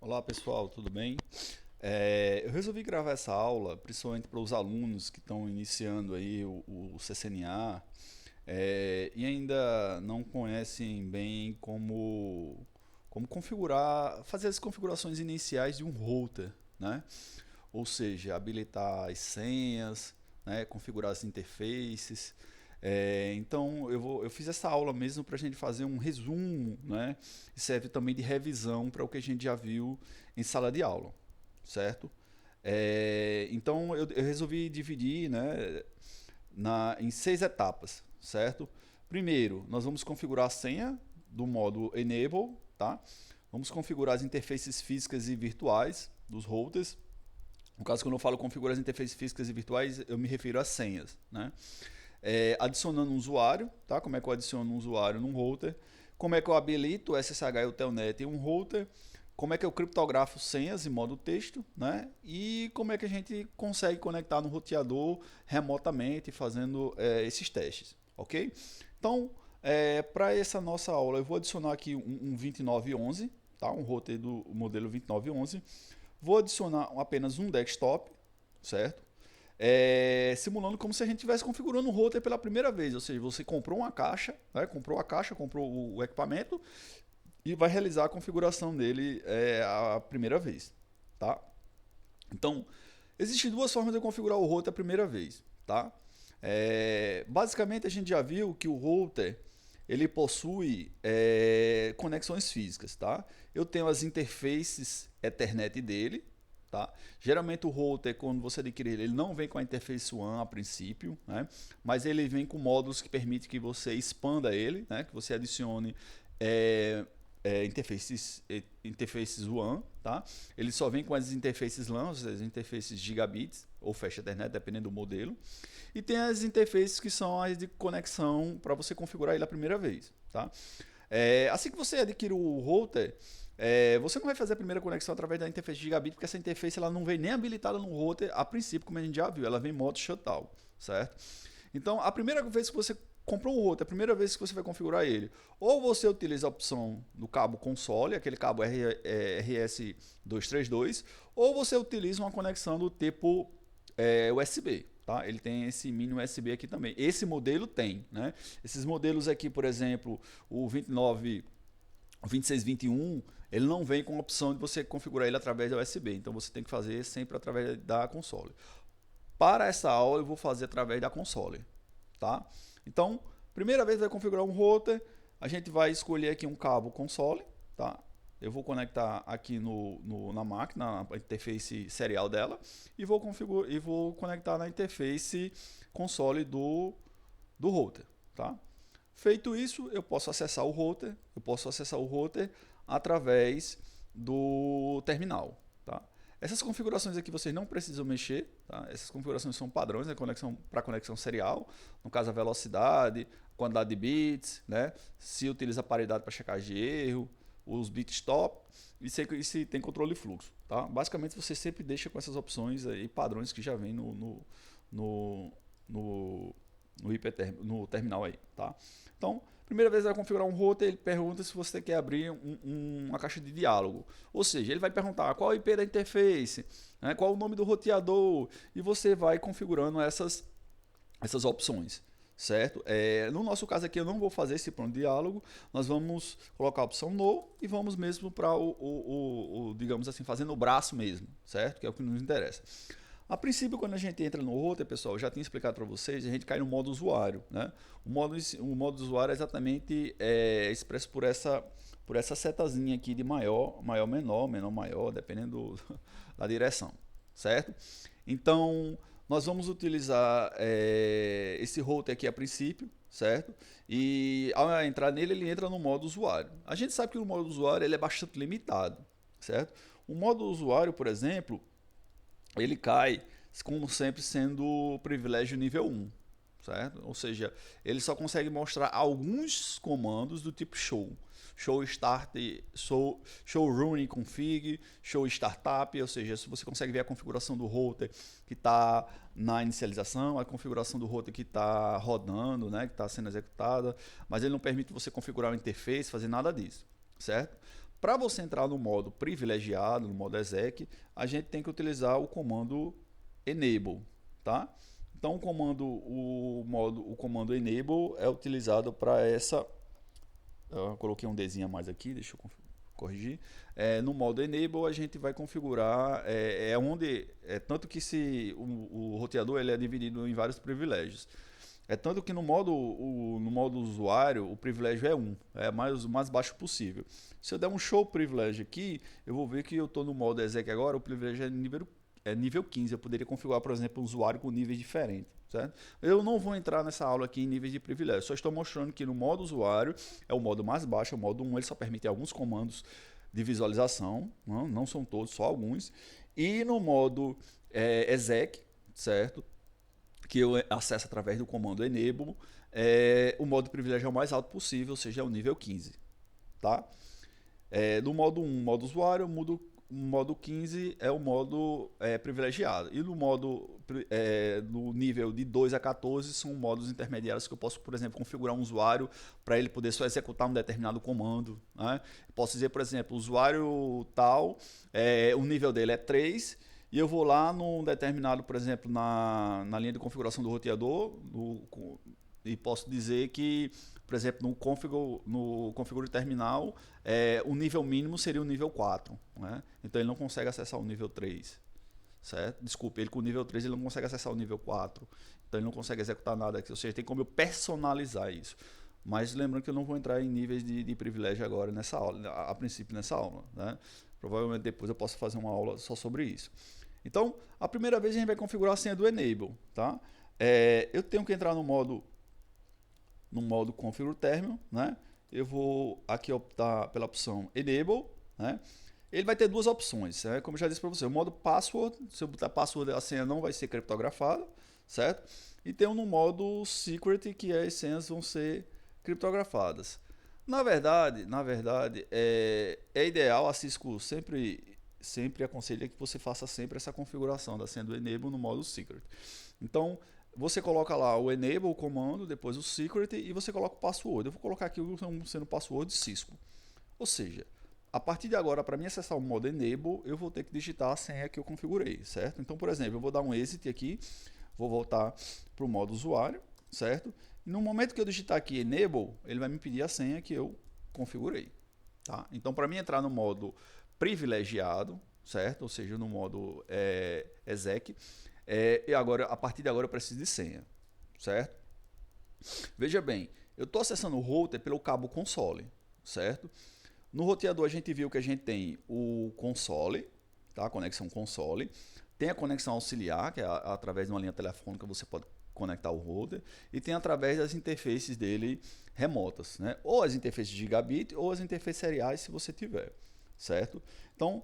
Olá pessoal, tudo bem? Eu resolvi gravar essa aula principalmente para os alunos que estão iniciando aí o CCNA e ainda não conhecem bem como configurar, fazer as configurações iniciais de um router, né? Ou seja, habilitar as senhas, né? Configurar as interfaces. Então eu fiz essa aula mesmo para a gente fazer um resumo, né? E serve também de revisão para o que a gente já viu em sala de aula, certo? Então eu resolvi dividir, né, em 6 etapas, certo? Primeiro, nós vamos configurar a senha do modo Enable, tá? Vamos configurar as interfaces físicas e virtuais dos routers. No caso, quando eu falo configurar as interfaces físicas e virtuais, eu me refiro às senhas, né? Adicionando um usuário, tá? Como é que eu adiciono um usuário num router? Como é que eu habilito o SSH e o Telnet em um router? Como é que eu criptografo senhas em modo texto, né? E como é que a gente consegue conectar no roteador remotamente fazendo esses testes, ok? Então, para essa nossa aula, eu vou adicionar aqui um 2911, tá? Um router do modelo 2911. Vou adicionar apenas um desktop, certo? Simulando como se a gente estivesse configurando um router pela primeira vez, ou seja, você comprou uma caixa, né? Comprou a caixa, comprou o equipamento e vai realizar a configuração dele a primeira vez, tá? Então, existem duas formas de configurar o router a primeira vez, tá? Basicamente, a gente já viu que o router ele possui conexões físicas, tá? Eu tenho as interfaces Ethernet dele, tá? Geralmente o router, quando você adquire ele não vem com a interface WAN a princípio, né? Mas ele vem com módulos que permitem que você expanda ele, né? Que você adicione interfaces WAN, tá? Ele só vem com as interfaces LAN, as interfaces gigabits ou Fast Ethernet, dependendo do modelo. E tem as interfaces que são as de conexão para você configurar ele a primeira vez, tá? Assim que você adquire o router, você não vai fazer a primeira conexão através da interface gigabit, porque essa interface ela não vem nem habilitada no router a princípio, como a gente já viu, ela vem em modo shutdown, certo? Então, a primeira vez que você comprou um router, a primeira vez que você vai configurar ele, ou você utiliza a opção do cabo console, aquele cabo RS232, ou você utiliza uma conexão do tipo USB. Tá? Ele tem esse mini USB aqui também. Esse modelo tem, né? Esses modelos aqui, por exemplo, o 29, o 2621, ele não vem com a opção de você configurar ele através da USB. Então você tem que fazer sempre através da console. Para essa aula eu vou fazer através da console, tá? Então, primeira vez vai configurar um router, a gente vai escolher aqui um cabo console, tá? Eu vou conectar aqui na máquina, na interface serial dela, e vou conectar na interface console do router, tá? Feito isso, eu posso acessar o router através do terminal, tá? Essas configurações aqui vocês não precisam mexer, tá? Essas configurações são padrões, né? Para conexão serial, no caso a velocidade, quantidade de bits, né? Se utiliza paridade para checagem de erro, os bit stop e se tem controle de fluxo, tá? Basicamente você sempre deixa com essas opções aí padrões que já vem no, no terminal aí, tá? Então, primeira vez vai configurar um router, ele pergunta se você quer abrir uma caixa de diálogo. Ou seja, ele vai perguntar qual é o IP da interface, né, qual é o nome do roteador, e você vai configurando essas opções, certo? No nosso caso aqui eu não vou fazer esse plano de diálogo, nós vamos colocar a opção no e vamos mesmo para digamos assim, fazendo o braço mesmo, certo? Que é o que nos interessa. A princípio, quando a gente entra no router, pessoal, eu já tinha explicado para vocês, a gente cai no modo usuário, né? O modo usuário é exatamente expresso por essa setazinha aqui de maior, menor, menor, maior, dependendo da direção, certo? Então, nós vamos utilizar esse router aqui a princípio, certo? E ao entrar nele, ele entra no modo usuário. A gente sabe que o modo usuário ele é bastante limitado, certo? O modo usuário, por exemplo, ele cai, como sempre, sendo privilégio nível 1, certo? Ou seja, ele só consegue mostrar alguns comandos do tipo show. Show start, show running config, show startup, ou seja, se você consegue ver a configuração do router que está na inicialização, a configuração do router que está rodando, né, que está sendo executada, mas ele não permite você configurar o interface, fazer nada disso, certo? Para você entrar no modo privilegiado, no modo exec, a gente tem que utilizar o comando enable, tá? Então o comando enable é utilizado para essa. Eu coloquei um Dzinho a mais aqui, deixa eu corrigir. No modo enable a gente vai configurar tanto que o roteador ele é dividido em vários privilégios. Tanto que no modo usuário, o privilégio é 1, é o mais baixo possível. Se eu der um show privilégio aqui, eu vou ver que eu estou no modo exec agora, o privilégio é nível 15. Eu poderia configurar, por exemplo, um usuário com níveis diferentes. Certo? Eu não vou entrar nessa aula aqui em níveis de privilégio, só estou mostrando que no modo usuário é o modo mais baixo, o modo 1, ele só permite alguns comandos de visualização, não são todos, só alguns. E no modo exec, certo? Que eu acesso através do comando enable, o modo privilégio é o mais alto possível, ou seja, é o nível 15. Tá? No modo 1, modo usuário, o modo 15 é o modo privilegiado. E no nível de 2 a 14 são modos intermediários que eu posso, por exemplo, configurar um usuário para ele poder só executar um determinado comando. Né? Posso dizer, por exemplo, o usuário tal, o nível dele é 3, e eu vou lá num determinado, por exemplo, na linha de configuração do roteador, e posso dizer que, por exemplo, no configure terminal, o nível mínimo seria o nível 4. Né? Então ele não consegue acessar o nível 3. Certo? Desculpe, ele com o nível 3 ele não consegue acessar o nível 4. Então ele não consegue executar nada aqui. Ou seja, tem como eu personalizar isso. Mas lembrando que eu não vou entrar em níveis de privilégio agora nessa aula, a princípio nessa aula. Né? Provavelmente depois eu posso fazer uma aula só sobre isso. Então, a primeira vez a gente vai configurar a senha do enable. Tá? Eu tenho que entrar no modo configure terminal, né? Eu vou aqui optar pela opção enable, né? Ele vai ter duas opções, né? Como eu já disse para você, o modo password, se eu botar password a senha não vai ser criptografada, certo? E tem um no modo secret, que as senhas vão ser criptografadas. Na verdade, é ideal, a Cisco sempre aconselha que você faça sempre essa configuração da senha do enable no modo secret. Então, você coloca lá o enable, o comando, depois o secret e você coloca o password. Eu vou colocar aqui sendo o password Cisco. Ou seja, a partir de agora, para mim acessar o modo enable, eu vou ter que digitar a senha que eu configurei, certo? Então, por exemplo, eu vou dar um exit aqui, vou voltar para o modo usuário, certo? E no momento que eu digitar aqui enable, ele vai me pedir a senha que eu configurei. Tá? Então, para mim entrar no modo privilegiado, certo? Ou seja, no modo exec, e agora, a partir de agora eu preciso de senha, certo? Veja bem, eu estou acessando o router pelo cabo console, certo? No roteador a gente viu que a gente tem o console, tá? A conexão console, tem a conexão auxiliar, que é através de uma linha telefônica você pode conectar o router, e tem através das interfaces dele remotas, né? Ou as interfaces gigabit ou as interfaces seriais se você tiver, certo? Então,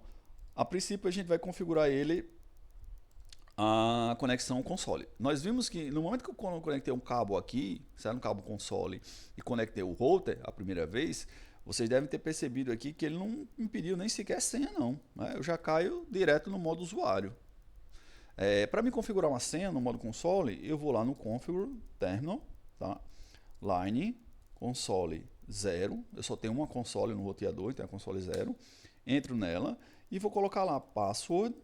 a princípio a gente vai configurar ele a conexão console. Nós vimos que no momento que eu conectei um cabo aqui, um cabo console, e conectei o router a primeira vez, vocês devem ter percebido aqui que ele não me pediu nem sequer senha não, né? Eu já caio direto no modo usuário. Para me configurar uma senha no modo console, eu vou lá no configure terminal, tá? Line console 0, eu só tenho uma console no roteador, então é a console 0. Entro nela e vou colocar lá password.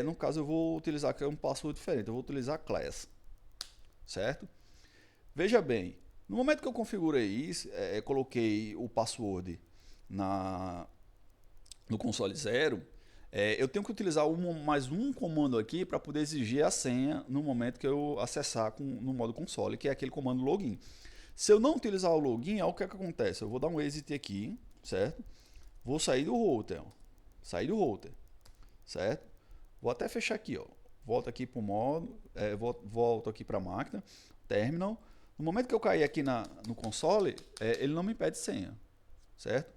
No caso eu vou utilizar aqui um password diferente, eu vou utilizar class, certo? Veja bem, no momento que eu configurei isso, coloquei o password no console 0, eu tenho que utilizar mais um comando aqui para poder exigir a senha no momento que eu acessar no modo console, que é aquele comando login. Se eu não utilizar o login, olha o que acontece, eu vou dar um exit aqui, certo? Vou sair do router, certo? Vou até fechar aqui, ó. Volto aqui para o modo, volto aqui para a máquina, terminal. No momento que eu cair aqui no console, ele não me pede senha, certo?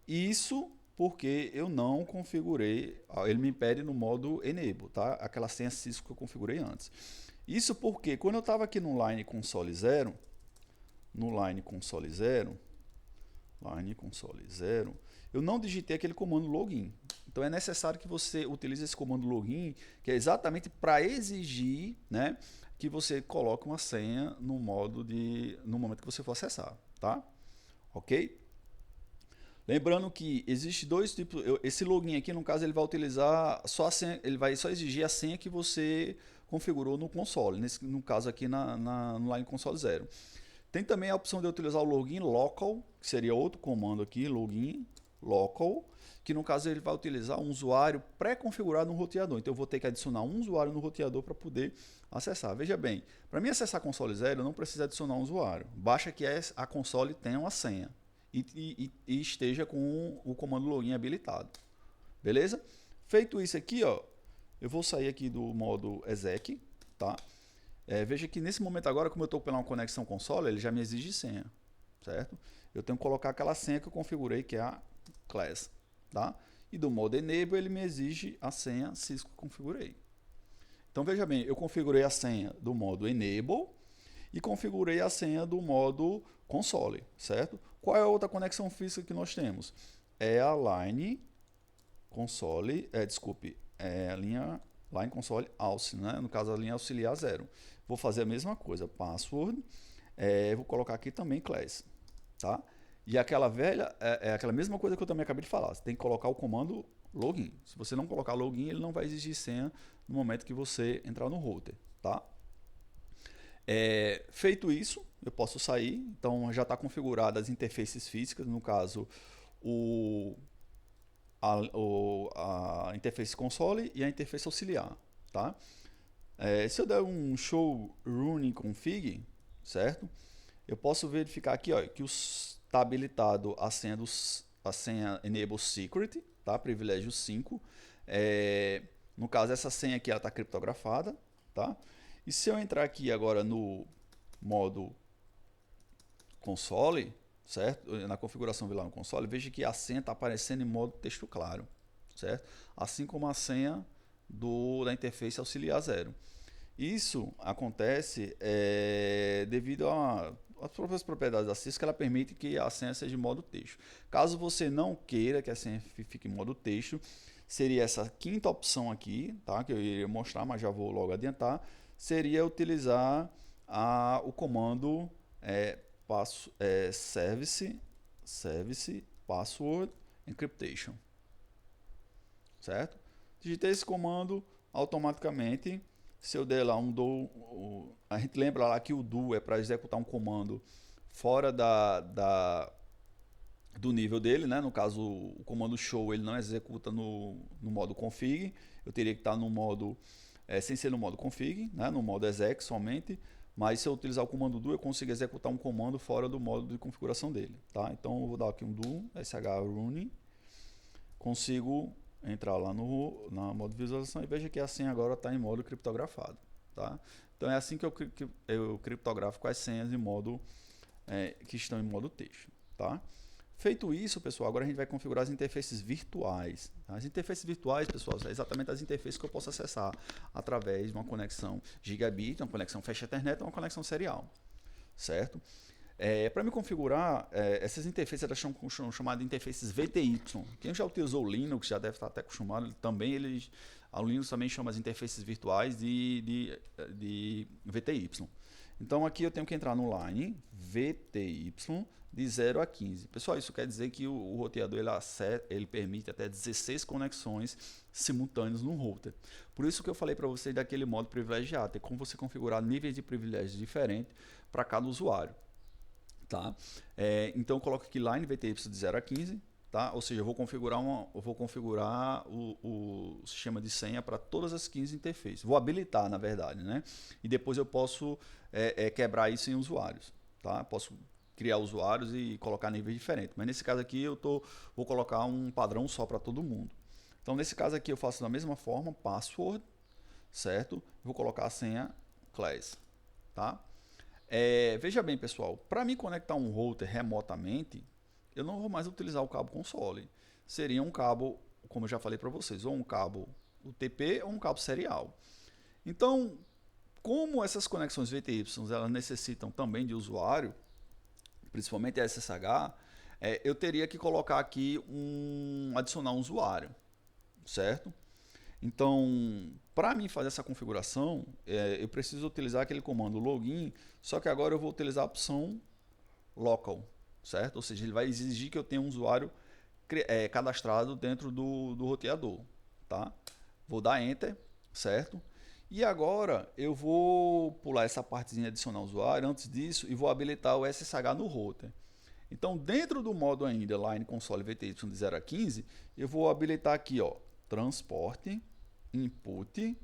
Isso porque eu não configurei, ele me pede no modo enable, tá? Aquela senha Cisco que eu configurei antes. Isso porque quando eu estava aqui no line console 0, eu não digitei aquele comando login. Então é necessário que você utilize esse comando login, que é exatamente para exigir, né, que você coloque uma senha no momento que você for acessar, tá? Ok? Lembrando que existe dois tipos. Esse login aqui, no caso, ele vai utilizar só a senha, ele vai só exigir a senha que você configurou no console. No caso aqui no Line Console 0. Tem também a opção de utilizar o login local, que seria outro comando aqui, login local, que no caso ele vai utilizar um usuário pré-configurado no roteador. Então eu vou ter que adicionar um usuário no roteador para poder acessar. Veja bem, para mim acessar a console 0, eu não preciso adicionar um usuário. Basta que a console tenha uma senha e esteja com o comando login habilitado. Beleza? Feito isso aqui, ó, eu vou sair aqui do modo exec, tá? Veja que nesse momento agora, como eu estou pela uma conexão console, ele já me exige senha, certo? Eu tenho que colocar aquela senha que eu configurei, que é a class, tá? E do modo enable ele me exige a senha Cisco que eu configurei. Então veja bem, eu configurei a senha do modo enable e configurei a senha do modo console, certo? Qual é a outra conexão física que nós temos? É a line console, a linha line console auxiliar, né? No caso a linha auxiliar 0. Vou fazer a mesma coisa, password, vou colocar aqui também class, tá? E aquela velha, aquela mesma coisa que eu também acabei de falar, você tem que colocar o comando login. Se você não colocar login, ele não vai exigir senha no momento que você entrar no router, tá? Feito isso, eu posso sair, então já está configurada as interfaces físicas, no caso a interface console e a interface auxiliar, tá? Se eu der um show running config, certo? Eu posso verificar aqui, ó, que está habilitado a senha enable secret, tá? Privilégio 5. No caso, essa senha aqui está criptografada, tá? E se eu entrar aqui agora no modo console, certo? Na configuração lá no console, veja que a senha está aparecendo em modo texto claro, certo? Assim como a senha da interface auxiliar 0. Isso acontece devido às próprias propriedades da Cisco, que ela permite que a senha seja em modo texto. Caso você não queira que a senha fique em modo texto, seria essa quinta opção aqui, tá? Que eu iria mostrar, mas já vou logo adiantar, seria utilizar o comando service password encryption, certo? Digitei esse comando, automaticamente, se eu der lá a gente lembra lá que o do é para executar um comando fora do nível dele, né? No caso, o comando show ele não executa no modo config, eu teria que estar no modo, sem ser no modo config, né? No modo exec somente, mas se eu utilizar o comando do, eu consigo executar um comando fora do modo de configuração dele, tá? Então eu vou dar aqui um do, running, consigo entrar lá na modo de visualização e veja que a senha agora está em modo criptografado, tá? Então é assim que eu criptografo com as senhas em modo que estão em modo texto, tá? Feito isso, pessoal, agora a gente vai configurar as interfaces virtuais. As interfaces virtuais, pessoal, são exatamente as interfaces que eu posso acessar através de uma conexão gigabit, uma conexão fast Ethernet ou uma conexão serial, certo? Para me configurar, essas interfaces elas são chamadas de interfaces VTY. Quem já utilizou o Linux já deve estar até acostumado. Também o Linux também chama as interfaces virtuais de VTY. Então aqui eu tenho que entrar no line VTY de 0 a 15. Pessoal, isso quer dizer que o roteador ele permite até 16 conexões simultâneas no router. Por isso que eu falei para vocês daquele modo privilegiado, tem como você configurar níveis de privilégios diferentes para cada usuário. Tá? Então eu coloco aqui line VTY de 0 a 15, tá? Ou seja, eu vou configurar o sistema de senha para todas as 15 interfaces. Vou habilitar, na verdade, né? E depois eu posso quebrar isso em usuários, tá? Posso criar usuários e colocar níveis diferentes. Mas nesse caso aqui vou colocar um padrão só para todo mundo. Então nesse caso aqui eu faço da mesma forma, password, certo? Vou colocar a senha class, tá? Veja bem, pessoal, para me conectar um router remotamente, eu não vou mais utilizar o cabo console. Seria um cabo, como eu já falei para vocês, ou um cabo UTP ou um cabo serial. Então, como essas conexões VTY elas necessitam também de usuário, principalmente a SSH, eu teria que colocar aqui adicionar um usuário, certo? Então, para mim fazer essa configuração, eu preciso utilizar aquele comando login, só que agora eu vou utilizar a opção local, certo? Ou seja, ele vai exigir que eu tenha um usuário cadastrado dentro do roteador, tá? Vou dar Enter, certo? E agora eu vou pular essa partezinha adicionar usuário antes disso e vou habilitar o SSH no router. Então, dentro do modo ainda Line Console VTY de 0 a 15, eu vou habilitar aqui, ó, transporte, input.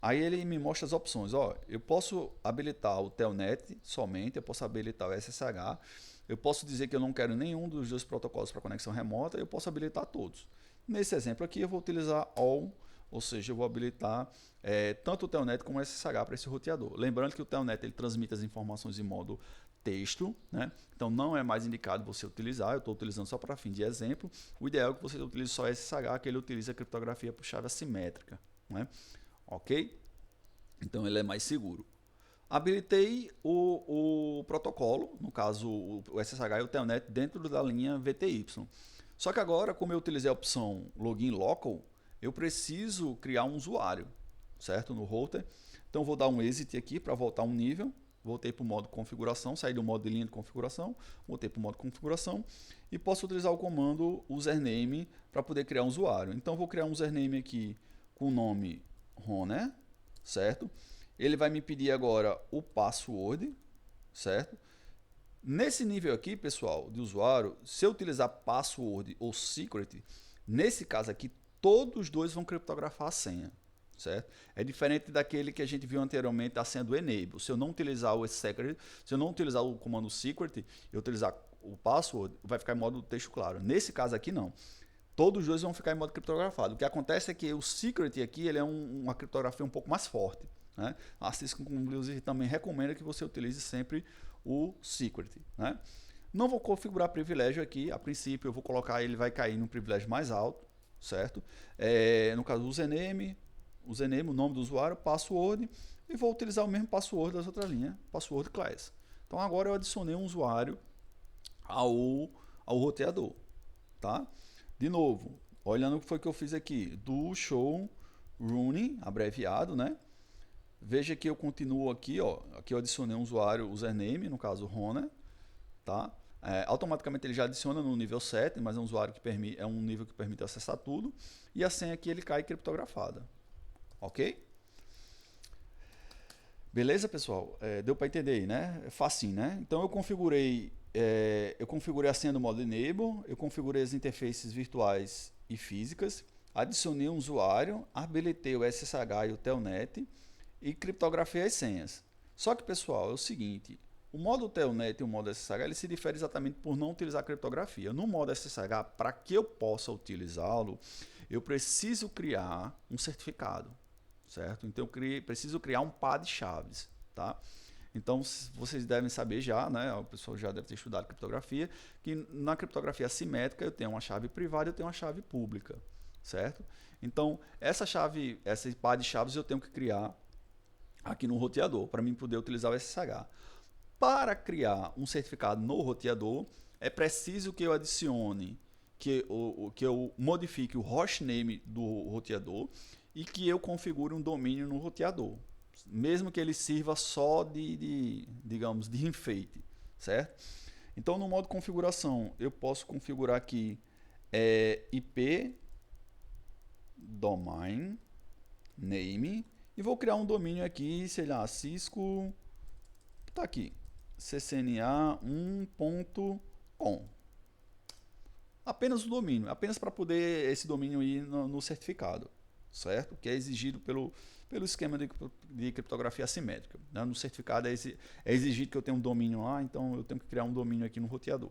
Aí ele me mostra as opções. Ó, eu posso habilitar o Telnet somente, eu posso habilitar o SSH, eu posso dizer que eu não quero nenhum dos dois protocolos para conexão remota, eu posso habilitar todos. Nesse exemplo aqui, eu vou utilizar All, ou seja, eu vou habilitar tanto o Telnet como o SSH para esse roteador. Lembrando que o Telnet ele transmite as informações em modo texto, né? Então não é mais indicado você utilizar, eu estou utilizando só para fim de exemplo. O ideal é que você utilize só SSH, que ele utiliza a criptografia por chave assimétrica, né? Ok? Então ele é mais seguro. Habilitei o protocolo, no caso o SSH e o Telnet, dentro da linha VTY. Só que agora, como eu utilizei a opção Login Local, eu preciso criar um usuário, certo? No router. Então vou dar um exit aqui para voltar um nível. Voltei para o modo configuração, saí do modo de linha de configuração, voltei para o modo configuração e posso utilizar o comando username para poder criar um usuário. Então vou criar um username aqui com o nome Roner, certo? Ele vai me pedir agora o password, certo? Nesse nível aqui, pessoal, de usuário, se eu utilizar password ou secret, nesse caso aqui, todos os dois vão criptografar a senha. Certo? É diferente daquele que a gente viu anteriormente, a senha do enable. Se eu não utilizar o secret, se eu não utilizar o comando secret, eu utilizar o password, vai ficar em modo texto claro. Nesse caso aqui não. Todos os dois vão ficar em modo criptografado. O que acontece é que o secret aqui ele é uma criptografia um pouco mais forte, né? A Cisco inclusive também recomenda que você utilize sempre o secret, né? Não vou configurar privilégio aqui. A princípio eu vou colocar ele vai cair no privilégio mais alto, certo? No caso do username, o nome do usuário, password, e vou utilizar o mesmo password das outras linhas, password class. Então agora eu adicionei um usuário ao roteador, tá? De novo, olhando o que foi que eu fiz aqui, do show running, abreviado, né? Veja que eu continuo aqui, ó, aqui eu adicionei um usuário username, no caso Roner, tá? Automaticamente ele já adiciona no nível 7, mas é um usuário que permite, é um nível que permite acessar tudo, e a senha aqui ele cai criptografada. Ok? Beleza, pessoal? Deu para entender aí, né? É facinho, né? Então eu configurei a senha do modo enable, eu configurei as interfaces virtuais e físicas, adicionei um usuário, habilitei o SSH e o Telnet e criptografei as senhas. Só que, pessoal, é o seguinte, o modo Telnet e o modo SSH ele se difere exatamente por não utilizar criptografia. No modo SSH, para que eu possa utilizá-lo, eu preciso criar um certificado. Certo? Então eu preciso criar um par de chaves, tá? Então vocês devem saber já, né? O pessoal já deve ter estudado criptografia, que na criptografia assimétrica eu tenho uma chave privada e eu tenho uma chave pública, certo? Então esse par de chaves eu tenho que criar aqui no roteador para mim poder utilizar o SSH. Para criar um certificado no roteador é preciso que eu adicione, que eu modifique o hostname do roteador e que eu configure um domínio no roteador, mesmo que ele sirva só digamos, de enfeite, certo? Então, no modo configuração, eu posso configurar aqui IP, domain, name, e vou criar um domínio aqui, sei lá, Cisco, tá aqui, ccna1.com. Apenas o domínio, apenas para poder esse domínio ir no certificado, certo? Que é exigido pelo esquema de criptografia assimétrica, né? No certificado é exigido que eu tenha um domínio lá, então eu tenho que criar um domínio aqui no roteador.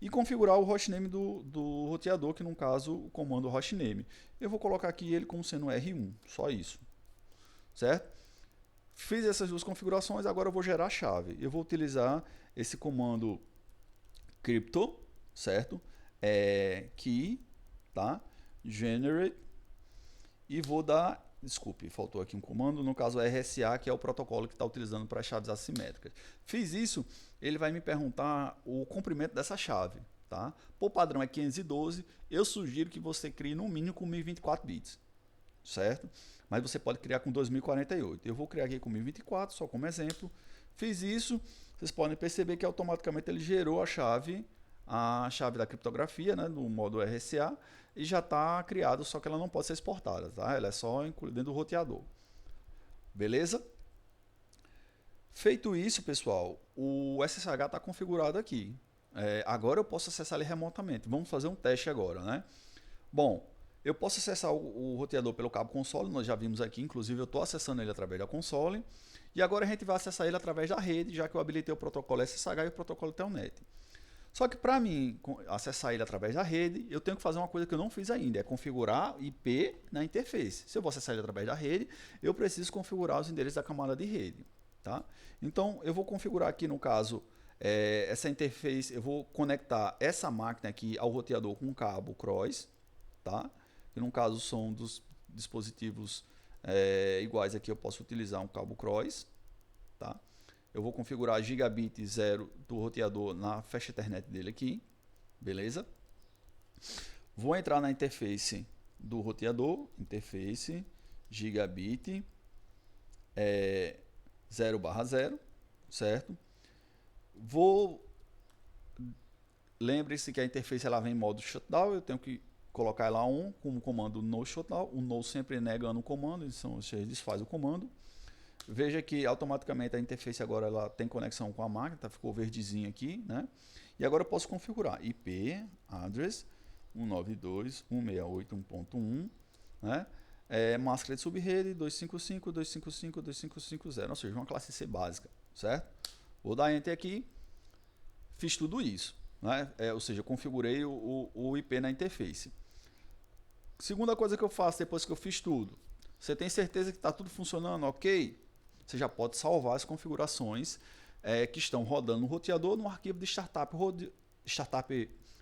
E configurar o hostname do roteador, que no caso o comando hostname. Eu vou colocar aqui ele como sendo R1, só isso, certo? Fiz essas duas configurações, agora eu vou gerar a chave. Eu vou utilizar esse comando crypto, certo? Key, tá? Generate, e vou dar, desculpe, faltou aqui um comando, no caso RSA, que é o protocolo que está utilizando para chaves assimétricas. Fiz isso, ele vai me perguntar o comprimento dessa chave, tá? Por padrão é 512, eu sugiro que você crie no mínimo com 1024 bits, certo? Mas você pode criar com 2048. Eu vou criar aqui com 1024, só como exemplo. Fiz isso, vocês podem perceber que automaticamente ele gerou a chave a chave da criptografia, né, do modo RSA, e já está criado, só que ela não pode ser exportada, tá? Ela é só incluída dentro do roteador. Beleza? Feito isso, pessoal, o SSH está configurado aqui. Agora eu posso acessar ele remotamente. Vamos fazer um teste agora, né? Bom, eu posso acessar o roteador pelo cabo console, nós já vimos aqui, inclusive eu estou acessando ele através da console. E agora a gente vai acessar ele através da rede, já que eu habilitei o protocolo SSH e o protocolo Telnet. Só que para mim acessar ele através da rede, eu tenho que fazer uma coisa que eu não fiz ainda, é configurar IP na interface. Se eu vou acessar ele através da rede, eu preciso configurar os endereços da camada de rede. Tá? Então eu vou configurar aqui no caso essa interface, eu vou conectar essa máquina aqui ao roteador com um cabo cross, tá? Que no caso são dos dispositivos iguais aqui, eu posso utilizar um cabo cross, tá? Eu vou configurar gigabit 0 do roteador na faixa Ethernet dele aqui, beleza? Vou entrar na interface do roteador, interface gigabit 0/0, certo? Lembre-se que a interface ela vem em modo shutdown, eu tenho que colocar ela on com o comando no shutdown, o no sempre negando o comando, então você desfaz o comando. Veja que automaticamente a interface agora ela tem conexão com a máquina, tá? Ficou verdezinho aqui, né? E agora eu posso configurar IP address 192.168.1.1, né? Máscara de subrede 255.255.255.0, ou seja, uma classe C básica, certo? Vou dar Enter aqui, fiz tudo isso, né? Ou seja, eu configurei o IP na interface. Segunda coisa que eu faço depois que eu fiz tudo, você tem certeza que está tudo funcionando ok? Você já pode salvar as configurações que estão rodando no roteador no arquivo de startup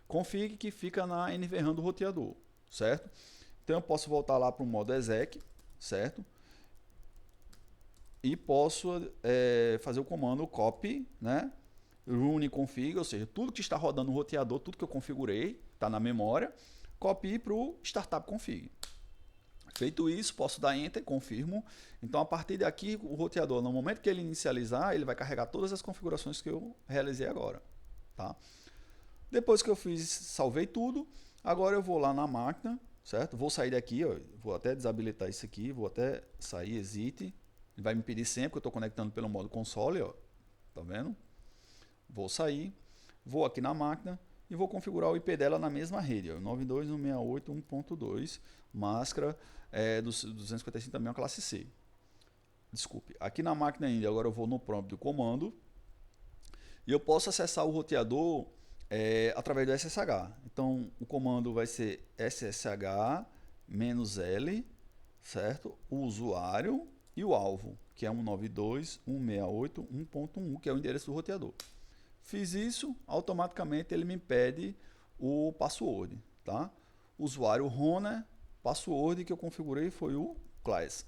config que fica na NVRAM do roteador, certo? Então eu posso voltar lá para o modo exec, certo? E posso fazer o comando copy, né? Run config, ou seja, tudo que está rodando no roteador, tudo que eu configurei, está na memória, copie para o startup config. Feito isso, posso dar Enter, confirmo. Então, a partir daqui, o roteador, no momento que ele inicializar, ele vai carregar todas as configurações que eu realizei agora. Tá? Depois que eu salvei tudo, agora eu vou lá na máquina, certo? Vou sair daqui, ó, vou até desabilitar isso aqui, vou até sair, exit. Ele vai me pedir sempre que eu estou conectando pelo modo console, ó. Tá vendo? Vou sair, vou aqui na máquina e vou configurar o IP dela na mesma rede, 92.168.1.2, máscara do 255 também é uma classe C. Desculpe, aqui na máquina ainda, agora eu vou no prompt do comando e eu posso acessar o roteador através do SSH. Então o comando vai ser SSH-L, certo? O usuário e o alvo, que é 192.168.1.1, que é o endereço do roteador. Fiz isso, automaticamente ele me pede o password, tá? Usuário Rona, password que eu configurei foi o class.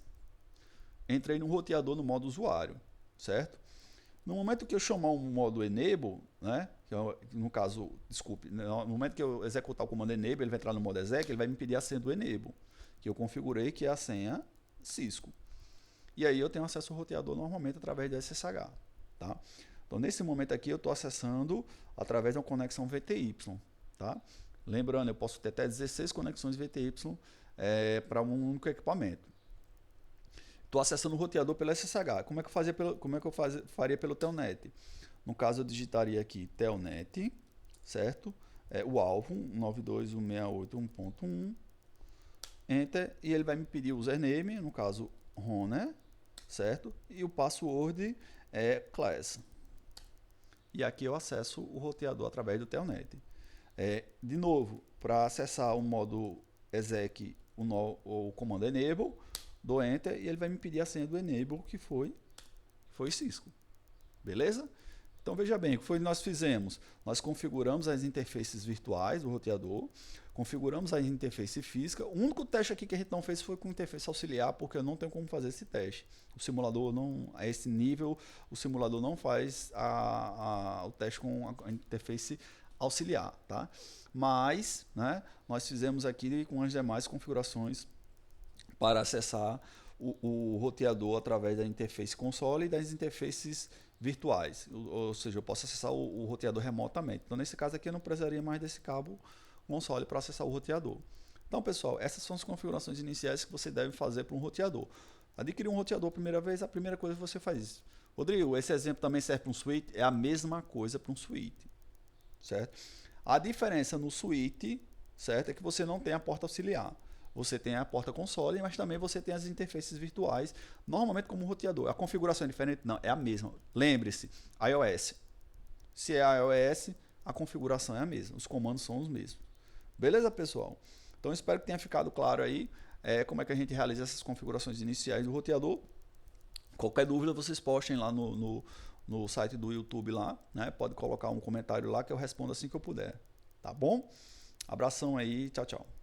Entrei no roteador no modo usuário, certo? No momento que eu chamar o modo enable, né? No caso, desculpe, no momento que eu executar o comando enable, ele vai entrar no modo exec, ele vai me pedir a senha do enable, que eu configurei, que é a senha Cisco. E aí eu tenho acesso ao roteador normalmente através do SSH, tá? Então, nesse momento aqui, eu estou acessando através de uma conexão VTY. Tá? Lembrando, eu posso ter até 16 conexões VTY para um único equipamento. Estou acessando o roteador pelo SSH. Como é que eu faria pelo Telnet? No caso, eu digitaria aqui Telnet, certo? O alvo, 192.168.1.1. Enter, e ele vai me pedir o username, no caso, Rona, certo? E o password é class. E aqui eu acesso o roteador através do Telnet. De novo, para acessar o modo exec, o comando enable, dou enter e ele vai me pedir a senha do enable, que foi Cisco. Beleza? Então veja bem, o que foi que nós fizemos? Nós configuramos as interfaces virtuais do roteador, configuramos a interface física. O único teste aqui que a gente não fez foi com interface auxiliar, porque eu não tenho como fazer esse teste. O simulador não, a esse nível, o simulador não faz o teste com a interface auxiliar, tá? Mas, né, nós fizemos aqui com as demais configurações para acessar o roteador através da interface console e das interfaces virtuais. Ou seja, eu posso acessar o roteador remotamente. Então, nesse caso aqui, eu não precisaria mais desse cabo console para acessar o roteador. Então, pessoal, essas são as configurações iniciais que você deve fazer para um roteador. Adquirir um roteador a primeira vez, a primeira coisa que você faz isso. Rodrigo, esse exemplo também serve para um switch? É a mesma coisa para um switch, certo? A diferença no switch, certo, é que você não tem a porta auxiliar. Você tem a porta console, mas também você tem as interfaces virtuais, normalmente como um roteador. A configuração é diferente? Não, é a mesma. Lembre-se, iOS. Se é iOS, a configuração é a mesma, os comandos são os mesmos. Beleza, pessoal? Então, espero que tenha ficado claro aí como é que a gente realiza essas configurações iniciais do roteador. Qualquer dúvida, vocês postem lá no site do YouTube lá, né? Pode colocar um comentário lá que eu respondo assim que eu puder. Tá bom? Abração aí, tchau, tchau.